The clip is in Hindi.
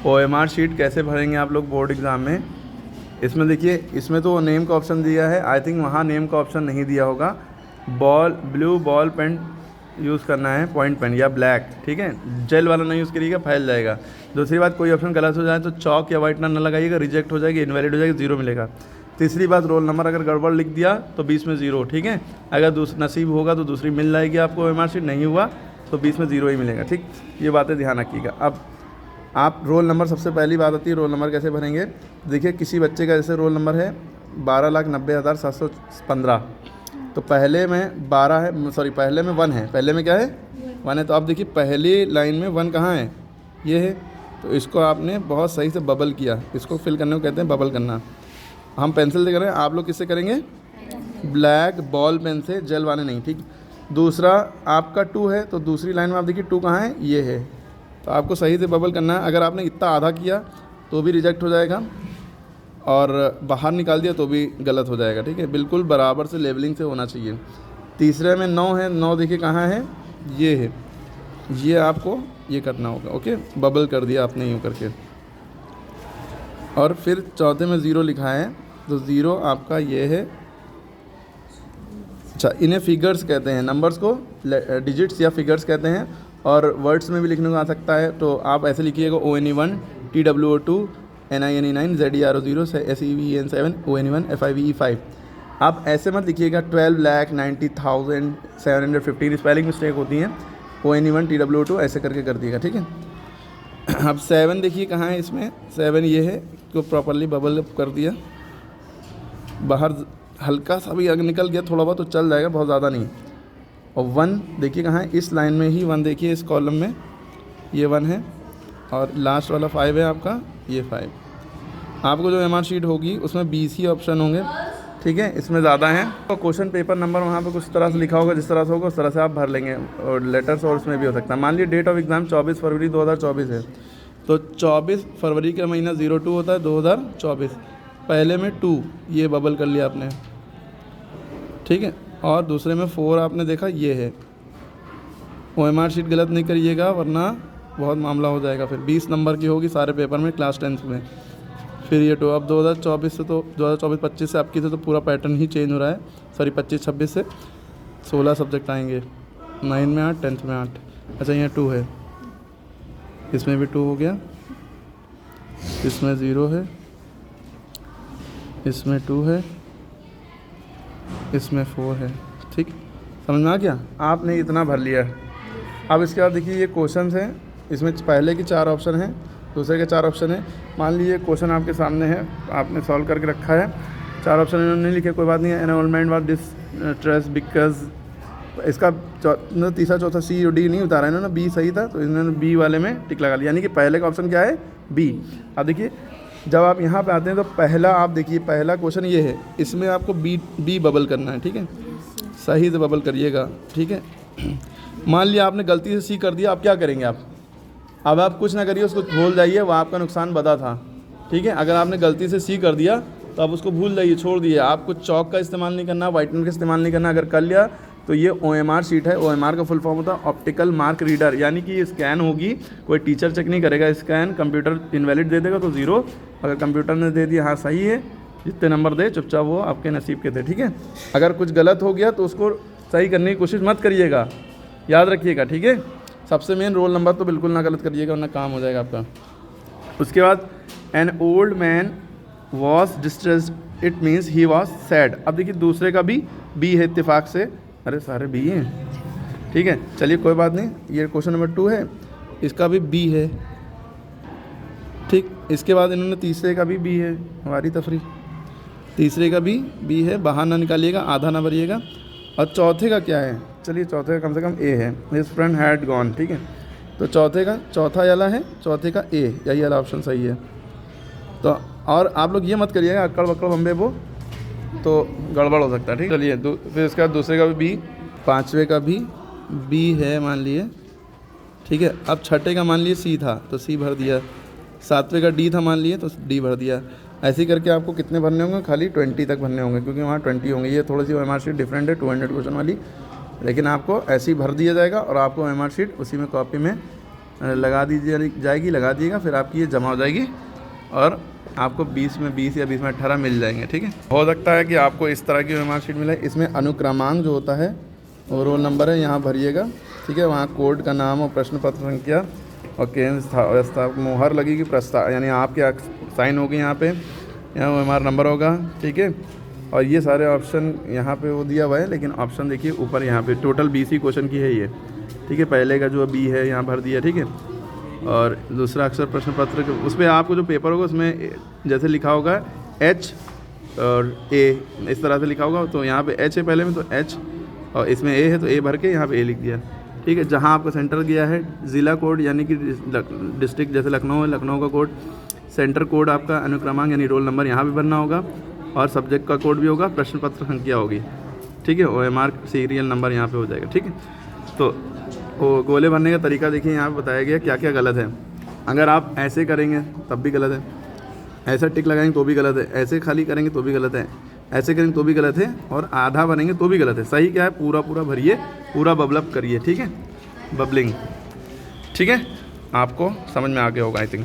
OMR शीट कैसे भरेंगे आप लोग बोर्ड एग्ज़ाम में। इसमें देखिए, इसमें तो नेम का ऑप्शन दिया है, आई थिंक वहाँ नेम का ऑप्शन नहीं दिया होगा। ब्लू बॉल पेन यूज़ करना है, पॉइंट पेन या ब्लैक, ठीक है। जेल वाला नहीं यूज़ करिएगा, फैल जाएगा। दूसरी बात, कोई ऑप्शन गलत हो जाए तो चौक या वाइटनर न लगाइएगा, रिजेक्ट हो जाएगी, इनवैलिड हो जाएगी, 0 मिलेगा। तीसरी बात, रोल नंबर अगर गड़बड़ लिख दिया तो 20 में 0, ठीक है। अगर नसीब होगा तो दूसरी मिल जाएगी आपको OMR शीट, नहीं हुआ तो 20 में 0 ही मिलेगा, ठीक। ये बातें ध्यान रखिएगा। अब आप रोल नंबर, सबसे पहली बात आती है रोल नंबर कैसे भरेंगे। देखिए, किसी बच्चे का जैसे रोल नंबर है 12,90,715, तो पहले में 12 है, सॉरी पहले में 1 है, पहले में क्या है 1 है। तो आप देखिए पहली लाइन में 1 कहाँ है, ये है। तो इसको आपने बहुत सही से बबल किया, इसको फिल करने को कहते हैं बबल करना। हम पेंसिल से कर रहे हैं, आप लोग किससे करेंगे, ब्लैक बॉल पेन से, जेल वाले नहीं, ठीक। दूसरा आपका 2 है, तो दूसरी लाइन में आप देखिए 2 कहाँ है, ये है। तो आपको सही से बबल करना है। अगर आपने इतना आधा किया तो भी रिजेक्ट हो जाएगा, और बाहर निकाल दिया तो भी गलत हो जाएगा, ठीक है। बिल्कुल बराबर से लेवलिंग से होना चाहिए। तीसरे में 9 है, 9 देखिए कहाँ है, ये है। ये आपको ये करना होगा, ओके। बबल कर दिया आपने यूँ करके। और फिर चौथे में 0 लिखा है, तो 0 आपका ये है। अच्छा, इन्हें फिगर्स कहते हैं, नंबर्स को डिजिट्स या फिगर्स कहते हैं, और वर्ड्स में भी लिखने को आ सकता है। तो आप ऐसे लिखिएगा ONE1 TWO2 NINE9 ZERO0 SEVEN ONE1 FIVE5। आप ऐसे मत लिखिएगा 12,90,715, स्पेलिंग मिस्टेक होती हैं। ONE1 TWO2 ऐसे करके कर दिएगा, ठीक है। अब 7 देखिए कहाँ है, इसमें 7 ये है, तो प्रॉपरली बबल कर दिया। बाहर हल्का सा भी अगर निकल गया थोड़ा बहुत तो चल जाएगा, बहुत ज़्यादा नहीं। और 1 देखिए कहाँ है, इस लाइन में ही 1 देखिए, इस कॉलम में ये 1 है, और लास्ट वाला 5 है आपका, ये 5। आपको जो OMR शीट होगी उसमें 20 ही ऑप्शन होंगे, ठीक है, इसमें ज़्यादा हैं। तो क्वेश्चन पेपर नंबर वहाँ पे कुछ तरह से लिखा होगा, जिस तरह से होगा उस तरह से आप भर लेंगे, और लेटर्स और उसमें भी हो सकता है। मान लीजिए डेट ऑफ एग्ज़ाम 24 फरवरी 2024 है, तो 24 फरवरी का महीना 02 होता है 2024। पहले में 2 ये बबल कर लिया आपने, ठीक है। और दूसरे में 4 आपने देखा, ये है। OMR शीट गलत नहीं करिएगा, वरना बहुत मामला हो जाएगा। फिर 20 नंबर की होगी सारे पेपर में, क्लास 10th में। फिर ये 2, अब 2024 से, तो 2024-25 से आपकी तो पूरा पैटर्न ही चेंज हो रहा है। सॉरी 25-26 से 16 सब्जेक्ट आएंगे, 9 में 8, 10th में 8। अच्छा, यहाँ 2 है, इसमें भी 2 हो गया, इसमें 0 है, इसमें 2 है, इसमें 4 है, ठीक। समझ में आ गया, आपने इतना भर लिया। अब इसके बाद देखिए ये क्वेश्चन हैं, इसमें पहले के 4 ऑप्शन हैं, दूसरे के 4 ऑप्शन हैं। मान लीजिए क्वेश्चन आपके सामने है, आपने सॉल्व करके रखा है, 4 ऑप्शन इन्होंने नहीं लिखे, कोई बात नहीं है। एनरोलमेंट वाज डिस्ट्रेस बिकॉज, इसका तीसरा चौथा C और D नहीं उतारा इन्होंने, B सही था तो इन्होंने B वाले में टिक लगा लिया, यानी कि पहले का ऑप्शन क्या है, B। अब देखिए जब आप यहाँ पे आते हैं तो पहला, आप देखिए पहला क्वेश्चन ये है, इसमें आपको B बबल करना है, ठीक है। सही से बबल करिएगा, ठीक है। मान लिया आपने गलती से C कर दिया, आप क्या करेंगे अब आप कुछ ना करिए, उसको भूल जाइए, वह आपका नुकसान बदा था, ठीक है। अगर आपने गलती से C कर दिया तो आप उसको भूल जाइए, छोड़ दिए। आपको चौक का इस्तेमाल नहीं करना, वाइटनर का इस्तेमाल नहीं करना। अगर कर लिया तो ये OMR शीट है। OMR का फुल फॉर्म होता है ऑप्टिकल मार्क रीडर, यानी कि ये स्कैन होगी, कोई टीचर चेक नहीं करेगा स्कैन, कंप्यूटर इनवैलिड दे देगा तो 0, अगर कंप्यूटर ने दे दिया हाँ सही है, जितने नंबर दे चुपचाप वो आपके नसीब के थे, ठीक है। अगर कुछ गलत हो गया तो उसको सही करने की कोशिश मत करिएगा, याद रखिएगा, ठीक है। सबसे मेन रोल नंबर तो बिल्कुल ना गलत करिएगा, वरना काम हो जाएगा आपका। उसके बाद an old man was distressed, it means he was sad. अब देखिए दूसरे का भी B है इत्तेफाक से, अरे सारे B हैं, ठीक है। चलिए कोई बात नहीं, ये क्वेश्चन नंबर 2 है, इसका भी B है, ठीक। इसके बाद इन्होंने तीसरे का भी B है, हमारी तफरी, तीसरे का भी B है, बाहर ना निकालिएगा, आधा ना भरिएगा। और चौथे का क्या है, चलिए चौथे का कम से कम A है, हिज फ्रेंड हैड गॉन, ठीक है। तो चौथे का चौथा वाला है, चौथे का A, यही वाला ऑप्शन सही है। तो और आप लोग ये मत करिएगा अक्कड़ बक्कड़ बम्बे वो, तो गड़बड़ हो सकता है, ठीक। चलिए फिर इसके बाद दूसरे का भी B, पाँचवें का भी B है मान लिए, ठीक है। अब छठे का मान लिए C था तो C भर दिया, सातवें का D था मान लिए तो D भर दिया। ऐसे ही करके आपको कितने भरने होंगे, खाली 20 तक भरने होंगे, क्योंकि वहाँ 20 होंगे। ये थोड़ी सी OMR शीट डिफरेंट है 200 क्वेश्चन वाली, लेकिन आपको ऐसे ही भर दिया जाएगा और आपको OMR शीट उसी में कॉपी में लगा दीजिए जाएगी, लगा दिएगा, फिर आपकी ये जमा हो जाएगी और आपको 20 में 20 या 20 में 18 मिल जाएंगे। ठीक है, हो सकता है कि आपको इस तरह की मार्कशीट मिले। इसमें अनुक्रमांक जो होता है वो रोल नंबर है, यहाँ भरिएगा। ठीक है, वहाँ कोड का नाम और प्रश्न पत्र संख्या और केंद्र मोहर लगेगी, प्रस्ताव यानी आपके साइन होगी यहाँ पे, यहाँ हमारा नंबर होगा। ठीक है, और ये सारे ऑप्शन यहाँ पे वो दिया हुआ है, लेकिन ऑप्शन देखिए ऊपर यहाँ पे टोटल 20 ही क्वेश्चन की है ये। ठीक है, पहले का जो बी है यहाँ भर दिया। ठीक है, और दूसरा अक्षर प्रश्न पत्र उस पर आपको जो पेपर होगा उसमें जैसे लिखा होगा एच और ए, इस तरह से लिखा होगा। तो यहाँ पे एच है पहले में, तो एच, और इसमें ए है तो ए भर के यहाँ पे ए लिख दिया। ठीक है, जहाँ आपका सेंटर गया है ज़िला कोड यानी कि डिस्ट्रिक्ट जैसे लखनऊ है, लखनऊ का कोड, सेंटर कोड आपका अनुक्रमांक यानी रोल नंबर यहाँ भी भरना होगा, और सब्जेक्ट का कोड भी होगा, प्रश्न पत्र संख्या होगी। ठीक है, OMR सीरियल नंबर यहाँ पे हो जाएगा। ठीक है, तो वो गोले भरने का तरीका देखिए यहाँ पे बताया गया क्या क्या गलत है। अगर आप ऐसे करेंगे तब भी गलत है, ऐसा टिक लगाएंगे तो भी गलत है, ऐसे खाली करेंगे तो भी गलत है, ऐसे करेंगे तो भी गलत है, और आधा भरेंगे तो भी गलत है। सही क्या है, पूरा पूरा भरिए, पूरा बबलअप करिए। ठीक है, बबलिंग। ठीक है, आपको समझ में आ गया होगा आई थिंक।